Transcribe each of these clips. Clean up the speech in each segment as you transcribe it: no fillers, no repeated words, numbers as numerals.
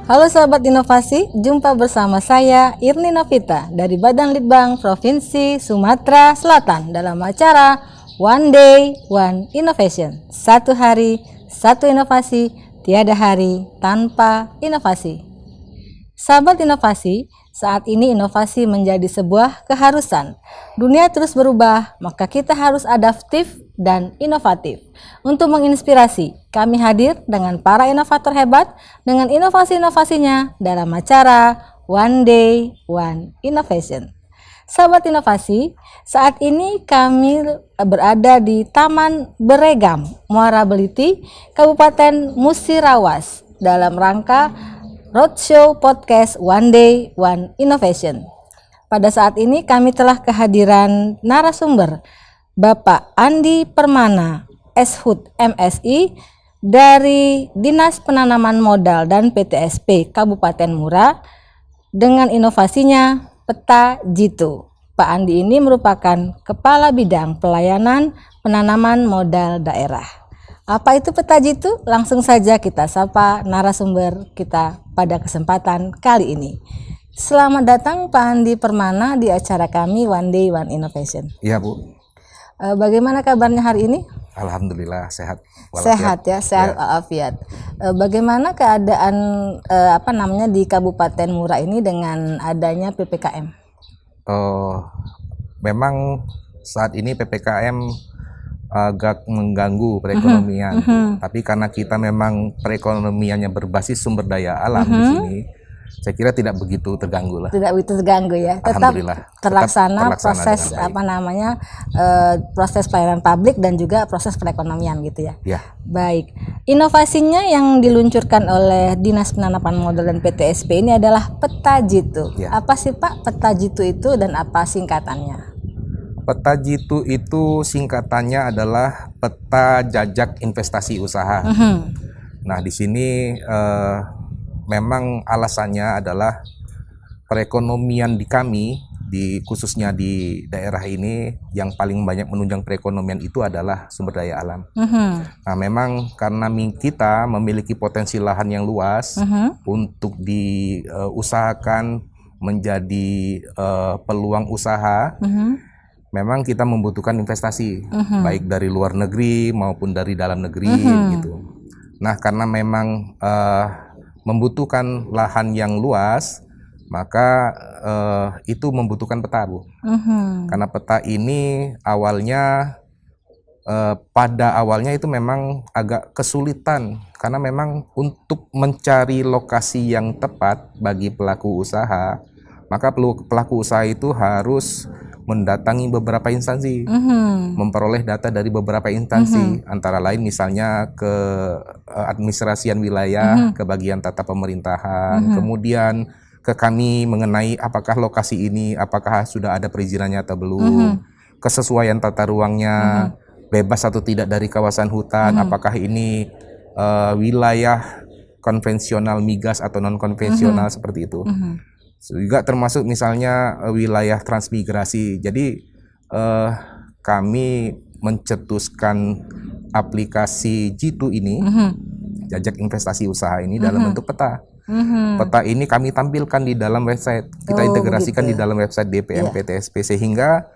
Halo sahabat inovasi, jumpa bersama saya Irni Novita dari Badan Litbang Provinsi Sumatera Selatan dalam acara One Day, One Innovation. Satu hari, satu inovasi, tiada hari tanpa inovasi. Sahabat inovasi, saat ini inovasi menjadi sebuah keharusan. Dunia terus berubah, maka kita harus adaptif dan inovatif. Untuk menginspirasi, kami hadir dengan para inovator hebat dengan inovasi-inovasinya dalam acara One Day, One Innovation. Sahabat inovasi, saat ini kami berada di Taman Beregam, Muara Beliti, Kabupaten Musirawas dalam rangka Roadshow Podcast One Day, One Innovation. Pada saat ini kami telah kehadiran narasumber Bapak Andi Permana, Shut MSI dari Dinas Penanaman Modal dan PTSP Kabupaten Mura dengan inovasinya Peta Jitu. Pak Andi ini merupakan Kepala Bidang Pelayanan Penanaman Modal Daerah. Apa itu Peta Jitu? Langsung saja kita sapa narasumber kita pada kesempatan kali ini. Selamat datang Pak Andi Permana di acara kami One Day One Innovation. Iya Bu. Bagaimana kabarnya hari ini? Alhamdulillah sehat. Sehat ya, sehat walafiat. Bagaimana keadaan di Kabupaten Mura ini dengan adanya PPKM? Memang saat ini PPKM agak mengganggu perekonomian, tapi karena kita memang perekonomiannya berbasis sumber daya alam di sini, saya kira tidak begitu terganggu lah. Tidak begitu terganggu ya. Tetap terlaksana proses proses pelayanan publik dan juga proses perekonomian gitu ya. Ya. Baik. Inovasinya yang diluncurkan oleh Dinas Penanaman Modal dan PTSP ini adalah Peta Jitu. Ya. Apa sih Pak Peta Jitu itu dan apa singkatannya? Peta Jitu itu singkatannya adalah Peta Jajak Investasi Usaha. Nah, di sini memang alasannya adalah perekonomian di kami, khususnya di daerah ini yang paling banyak menunjang perekonomian itu adalah sumber daya alam. Nah, memang karena kita memiliki potensi lahan yang luas untuk diusahakan menjadi peluang usaha. Memang kita membutuhkan investasi, baik dari luar negeri maupun dari dalam negeri gitu. Nah, karena memang membutuhkan lahan yang luas, maka itu membutuhkan peta, Bu. Karena peta ini awalnya pada awalnya itu memang agak kesulitan, karena memang untuk mencari lokasi yang tepat bagi pelaku usaha, maka pelaku usaha itu harus mendatangi beberapa instansi, memperoleh data dari beberapa instansi, antara lain misalnya ke administrasian wilayah, ke bagian tata pemerintahan, kemudian ke kami mengenai apakah lokasi ini, apakah sudah ada perizinannya atau belum, kesesuaian tata ruangnya, bebas atau tidak dari kawasan hutan, apakah ini wilayah konvensional migas atau non konvensional seperti itu. Juga termasuk misalnya wilayah transmigrasi. Jadi kami mencetuskan aplikasi Jitu ini, Jajak Investasi Usaha ini dalam bentuk peta. Peta ini kami tampilkan di dalam website. Kita integrasikan di dalam website DPM PTSP sehingga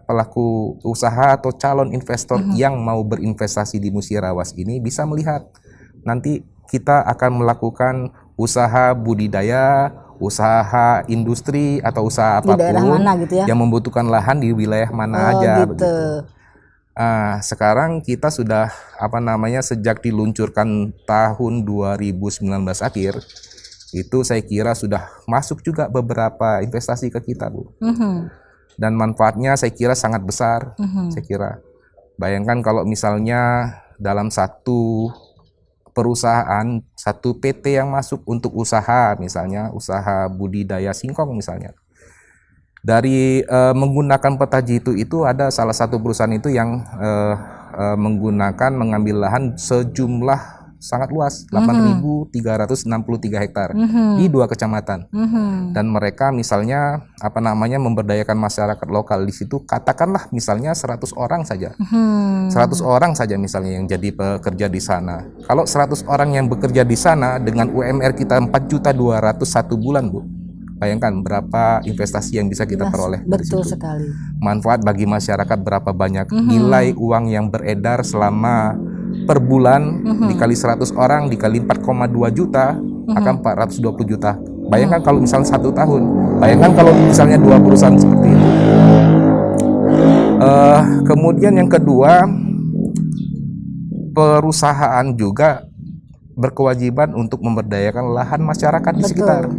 pelaku usaha atau calon investor yang mau berinvestasi di Musirawas ini bisa melihat nanti kita akan melakukan usaha budidaya, usaha industri atau usaha apapun yang membutuhkan lahan di wilayah mana aja begitu. Sekarang kita sudah sejak diluncurkan tahun 2019 akhir itu saya kira sudah masuk juga beberapa investasi ke kita, Bu. Dan manfaatnya saya kira sangat besar. Saya kira bayangkan kalau misalnya dalam satu perusahaan, satu PT yang masuk untuk usaha, misalnya usaha budidaya singkong misalnya, dari menggunakan Peta Jitu itu ada salah satu perusahaan itu yang mengambil lahan sejumlah sangat luas, 8.363 hektar di 2 kecamatan. Dan mereka misalnya memberdayakan masyarakat lokal di situ, katakanlah misalnya 100 orang saja. 100 orang saja misalnya yang jadi pekerja di sana. Kalau 100 orang yang bekerja di sana dengan UMR kita 4.200.000 satu bulan, Bu. Bayangkan berapa investasi yang bisa kita peroleh dari Betul situ. sekali. Manfaat bagi masyarakat berapa banyak, nilai uang yang beredar selama per bulan dikali 100 orang dikali 4,2 juta akan 420 juta. Bayangkan kalau misalnya 1 tahun, bayangkan kalau misalnya 2 perusahaan seperti itu. Kemudian yang kedua, perusahaan juga berkewajiban untuk memberdayakan lahan masyarakat di sekitar.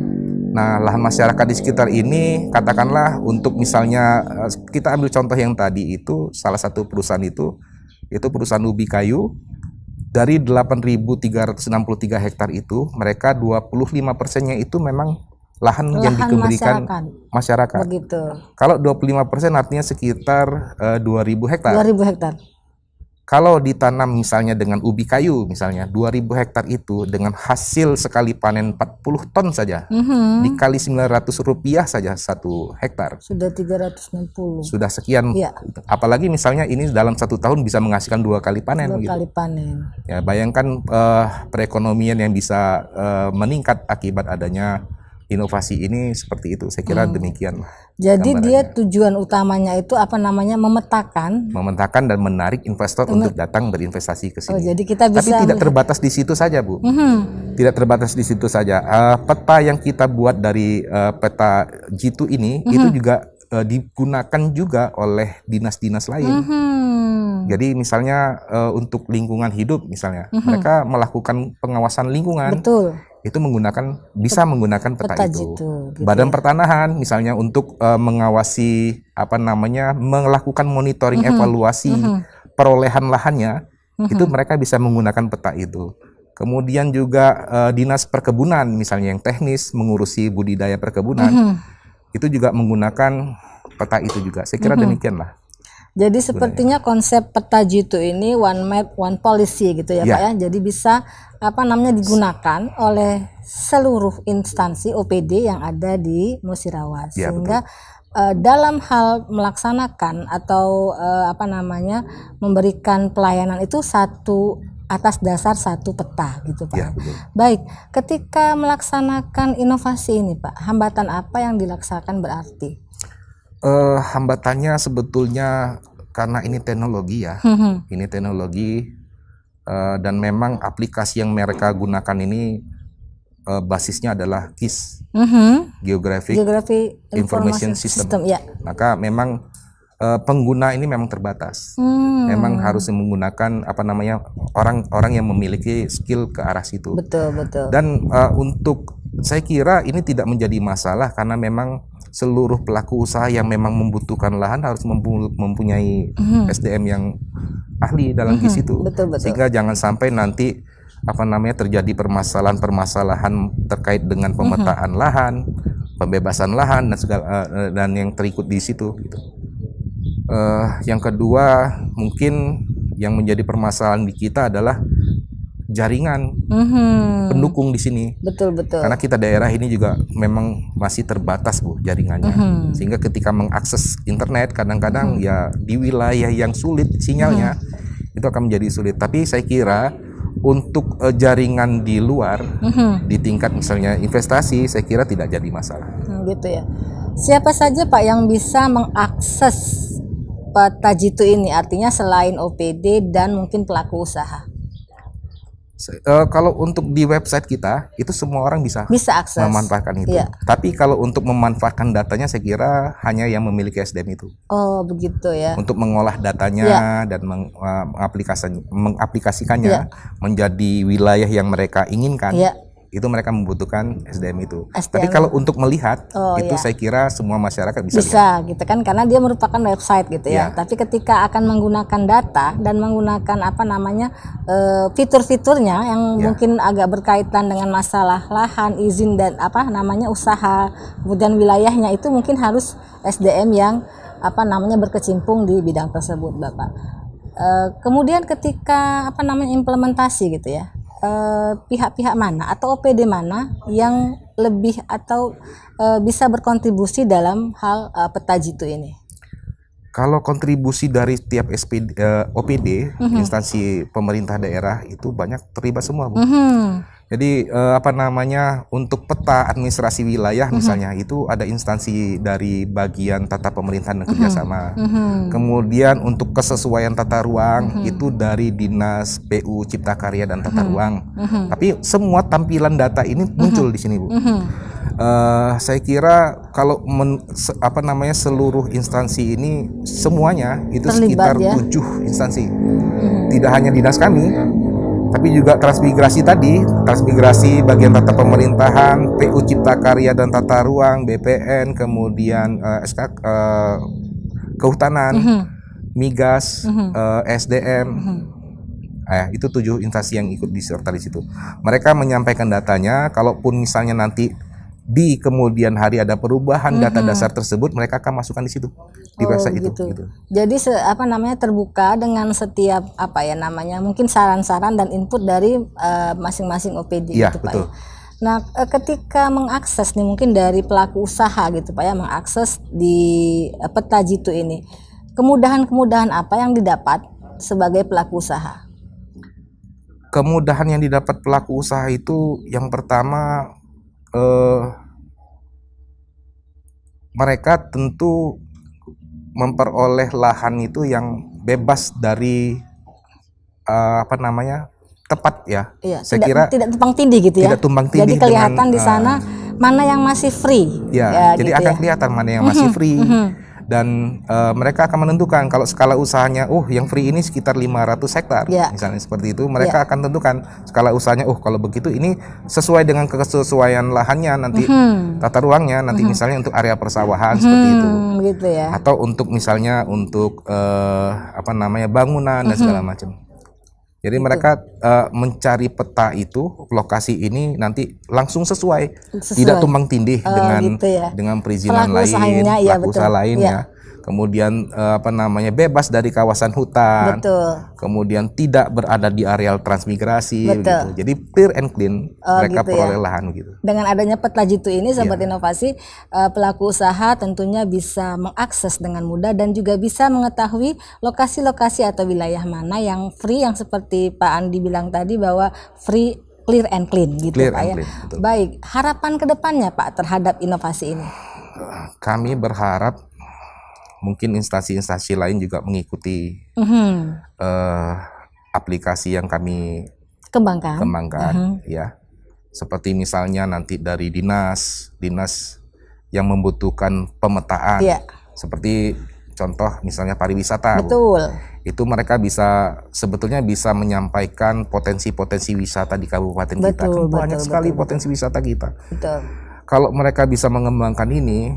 Nah, lahan masyarakat di sekitar ini, katakanlah untuk misalnya kita ambil contoh yang tadi itu, salah satu perusahaan itu perusahaan ubi kayu. Dari 8.363 hektar itu, mereka 25%-nya itu memang lahan yang diberikan masyarakat. Begitu. Kalau 25% artinya sekitar 2.000 hektar. 2.000 hektar. Kalau ditanam misalnya dengan ubi kayu, misalnya 2.000 hektar itu dengan hasil sekali panen 40 ton saja, dikali Rp900 saja 1 hektar. Sudah 360. Sudah sekian. Ya. Apalagi misalnya ini dalam 1 tahun bisa menghasilkan 2 kali panen. 2 kali panen. Ya, bayangkan perekonomian yang bisa meningkat akibat adanya inovasi ini seperti itu. Saya kira demikian. Jadi dia tujuan utamanya itu memetakan dan menarik investor untuk datang berinvestasi ke sini. Jadi kita bisa. Tapi tidak terbatas di situ saja, Bu. Tidak terbatas di situ saja. Peta yang kita buat dari peta Jitu ini itu juga digunakan juga oleh dinas-dinas lain. Jadi misalnya untuk lingkungan hidup misalnya, mereka melakukan pengawasan lingkungan. Betul. Itu bisa menggunakan peta itu. Gitu. Badan Pertanahan misalnya untuk mengawasi melakukan monitoring evaluasi perolehan lahannya, itu mereka bisa menggunakan peta itu. Kemudian juga Dinas Perkebunan misalnya yang teknis mengurusi budidaya perkebunan, itu juga menggunakan peta itu juga. Saya kira demikianlah. Jadi sepertinya konsep peta Jitu ini one map one policy gitu ya, Pak ya. Jadi bisa digunakan oleh seluruh instansi OPD yang ada di Musirawas, sehingga dalam hal melaksanakan atau memberikan pelayanan itu atas dasar satu peta gitu, Pak. Ya, betul. Baik, ketika melaksanakan inovasi ini, Pak, hambatan apa yang dirasakan berarti? Hambatannya sebetulnya karena ini teknologi ya, ini teknologi dan memang aplikasi yang mereka gunakan ini basisnya adalah GIS, Geographic Information System. Ya. Maka memang pengguna ini memang terbatas, memang harus menggunakan orang-orang yang memiliki skill ke arah situ. Betul. Dan untuk saya kira ini tidak menjadi masalah karena memang seluruh pelaku usaha yang memang membutuhkan lahan harus mempunyai SDM yang ahli dalam GIS itu. Betul. Sehingga jangan sampai nanti terjadi permasalahan terkait dengan pemetaan lahan, pembebasan lahan dan yang terikut di situ gitu. Yang kedua mungkin yang menjadi permasalahan di kita adalah jaringan pendukung di sini. Betul. Karena kita daerah ini juga memang masih terbatas, Bu, jaringannya. Sehingga ketika mengakses internet kadang-kadang ya di wilayah yang sulit sinyalnya itu akan menjadi sulit. Tapi saya kira untuk jaringan di luar di tingkat misalnya investasi, saya kira tidak jadi masalah. Gitu ya. Siapa saja, Pak, yang bisa mengakses peta Jitu ini? Artinya selain OPD dan mungkin pelaku usaha. Kalau untuk di website kita itu semua orang bisa akses, memanfaatkan itu. Iya. Tapi kalau untuk memanfaatkan datanya saya kira hanya yang memiliki SDM itu. Oh, begitu ya. Untuk mengolah datanya dan mengaplikasikannya menjadi wilayah yang mereka inginkan. Itu mereka membutuhkan SDM itu. Tapi kalau untuk melihat itu saya kira semua masyarakat bisa gitu kan, karena dia merupakan website gitu ya. Tapi ketika akan menggunakan data dan menggunakan fitur-fiturnya yang mungkin agak berkaitan dengan masalah lahan, izin dan usaha, kemudian wilayahnya itu mungkin harus SDM yang berkecimpung di bidang tersebut, Bapak. Kemudian ketika implementasi gitu ya. pihak-pihak mana atau OPD mana yang lebih atau bisa berkontribusi dalam hal peta jitu ini? Kalau kontribusi dari tiap OPD, instansi pemerintah daerah itu banyak terlibat semua, Bu. Jadi untuk peta administrasi wilayah misalnya itu ada instansi dari bagian tata pemerintahan dan kerjasama. Kemudian untuk kesesuaian tata ruang itu dari Dinas PU Cipta Karya dan Tata Ruang. Tapi semua tampilan data ini muncul di sini, Bu. Saya kira kalau seluruh instansi ini semuanya itu terlibat, sekitar ya? 7 instansi. Tidak hanya dinas kami, tapi juga transmigrasi bagian tata pemerintahan, PU Cipta Karya dan Tata Ruang, BPN, kemudian kehutanan, migas, SDM. Itu 7 instansi yang ikut diserta di situ. Mereka menyampaikan datanya, kalaupun misalnya nanti di kemudian hari ada perubahan data dasar tersebut, mereka akan masukkan di situ di website gitu. itu. Jadi terbuka dengan setiap mungkin saran-saran dan input dari masing-masing OPD Iya, gitu, Pak. betul. Nah, ketika mengakses nih mungkin dari pelaku usaha gitu, Pak, ya, mengakses di peta jitu ini, kemudahan-kemudahan apa yang didapat sebagai pelaku usaha? Kemudahan yang didapat pelaku usaha itu yang pertama, mereka tentu memperoleh lahan itu yang bebas dari tepat ya. Iya, Saya kira tidak tumpang tindih gitu ya. Tidak tumpang tindih. Jadi kelihatan di sana mana yang masih free. Ya, jadi gitu akan kelihatan mana yang masih free. Dan mereka akan menentukan kalau skala usahanya, yang free ini sekitar 500 hektar, misalnya seperti itu. Mereka akan tentukan skala usahanya, kalau begitu ini sesuai dengan kesesuaian lahannya nanti, tata ruangnya nanti misalnya untuk area persawahan seperti itu, gitu ya. atau untuk misalnya untuk bangunan dan segala macam. Jadi mereka mencari peta itu, lokasi ini nanti langsung sesuai. Tidak tumpang tindih dengan perizinan lain, pelaku usaha lainnya. Kemudian bebas dari kawasan hutan. Kemudian tidak berada di areal transmigrasi gitu. Jadi clear and clean mereka peroleh lahan gitu. Dengan adanya peta jitu ini, Sobat Inovasi, pelaku usaha tentunya bisa mengakses dengan mudah dan juga bisa mengetahui lokasi-lokasi atau wilayah mana yang free, yang seperti Pak Andi bilang tadi bahwa free, clear and clean gitu, Pak, ya. Baik, harapan kedepannya, Pak, terhadap inovasi ini? Kami berharap mungkin instansi-instansi lain juga mengikuti aplikasi yang kami kembangkan, ya. Seperti misalnya nanti dari dinas yang membutuhkan pemetaan, seperti contoh misalnya pariwisata. Itu mereka sebetulnya bisa menyampaikan potensi-potensi wisata di kabupaten kita. Kan banyak sekali potensi wisata kita. Kalau mereka bisa mengembangkan ini,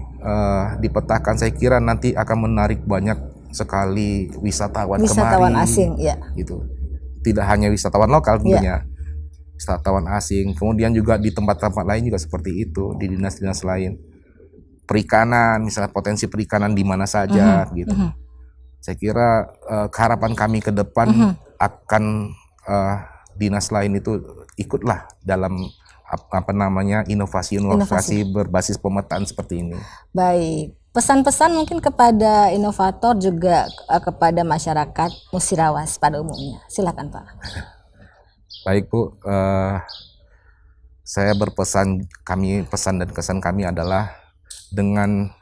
dipetakan, saya kira nanti akan menarik banyak sekali wisatawan kemari, asing, gitu. Tidak hanya wisatawan lokal tentunya, wisatawan asing. Kemudian juga di tempat-tempat lain juga seperti itu, di dinas-dinas lain. Perikanan, misalnya potensi perikanan di mana saja, gitu. Saya kira harapan kami ke depan akan dinas lain itu ikutlah dalam inovasi berbasis pemetaan seperti ini. Baik, pesan-pesan mungkin kepada inovator juga kepada masyarakat Musirawas pada umumnya. Silakan, Pak. Baik, Bu, saya berpesan, pesan dan kesan kami adalah dengan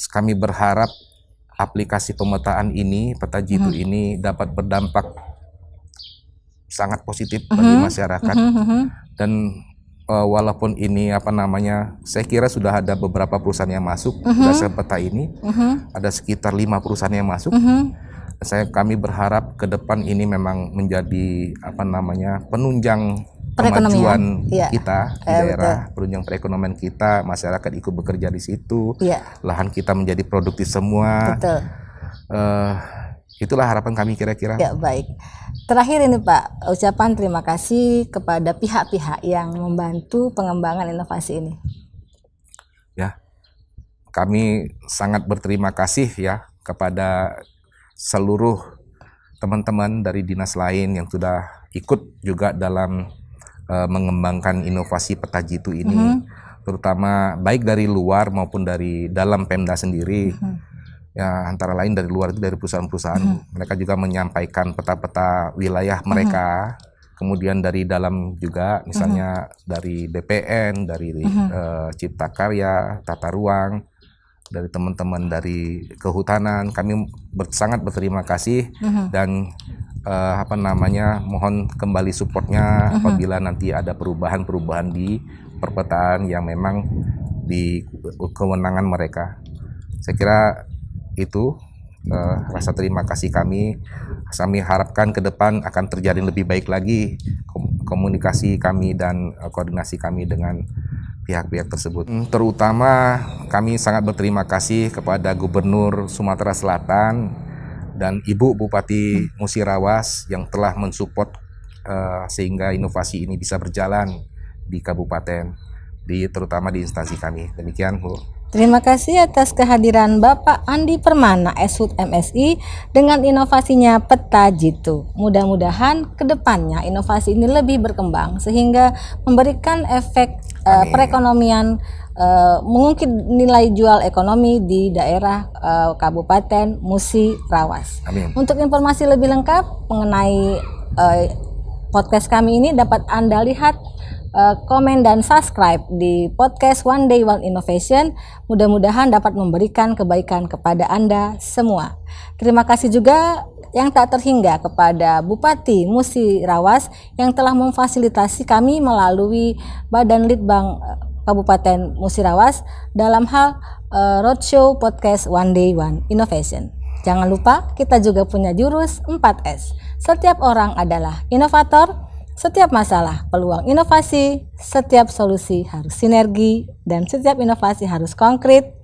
kami berharap aplikasi pemetaan ini, peta jitu ini dapat berdampak sangat positif bagi masyarakat. Dan walaupun ini saya kira sudah ada beberapa perusahaan yang masuk berdasarkan peta ini, ada sekitar 5 perusahaan yang masuk. Kami berharap ke depan ini memang menjadi penunjang kemajuan kita di daerah, penunjang perekonomian kita, masyarakat ikut bekerja di situ, lahan kita menjadi produktif semua. Itulah harapan kami kira-kira. Ya, baik. Terakhir ini, Pak, ucapan terima kasih kepada pihak-pihak yang membantu pengembangan inovasi ini. Ya, kami sangat berterima kasih ya kepada seluruh teman-teman dari dinas lain yang sudah ikut juga dalam mengembangkan inovasi peta jitu ini, terutama baik dari luar maupun dari dalam Pemda sendiri. Ya, antara lain dari luar itu dari perusahaan-perusahaan, mereka juga menyampaikan peta-peta wilayah mereka. Kemudian dari dalam juga, misalnya dari BPN, dari Cipta Karya, Tata Ruang, dari teman-teman dari kehutanan, kami sangat berterima kasih dan mohon kembali supportnya apabila nanti ada perubahan-perubahan di perpetaan yang memang di kewenangan mereka. Saya kira itu rasa terima kasih kami. Kami harapkan ke depan akan terjadi lebih baik lagi komunikasi kami dan koordinasi kami dengan pihak-pihak tersebut. Terutama kami sangat berterima kasih kepada Gubernur Sumatera Selatan dan Ibu Bupati Musirawas yang telah mensupport sehingga inovasi ini bisa berjalan di kabupaten, terutama di instansi kami. Demikian, Bu. Terima kasih atas kehadiran Bapak Andi Permana, Eshut MSI, dengan inovasinya Peta Jitu. Mudah-mudahan ke depannya inovasi ini lebih berkembang sehingga memberikan efek perekonomian, mengungkit nilai jual ekonomi di daerah Kabupaten Musirawas. Amin. Untuk informasi lebih lengkap mengenai podcast kami ini dapat Anda lihat, komen dan subscribe di podcast One Day One Innovation. Mudah-mudahan dapat memberikan kebaikan kepada Anda semua. Terima kasih juga yang tak terhingga kepada Bupati Musirawas yang telah memfasilitasi kami melalui Badan Litbang Kabupaten Musirawas dalam hal roadshow podcast One Day One Innovation. Jangan lupa kita juga punya jurus 4S. Setiap orang adalah inovator. Setiap masalah peluang inovasi, setiap solusi harus sinergi, dan setiap inovasi harus konkret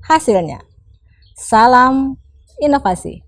hasilnya. Salam inovasi.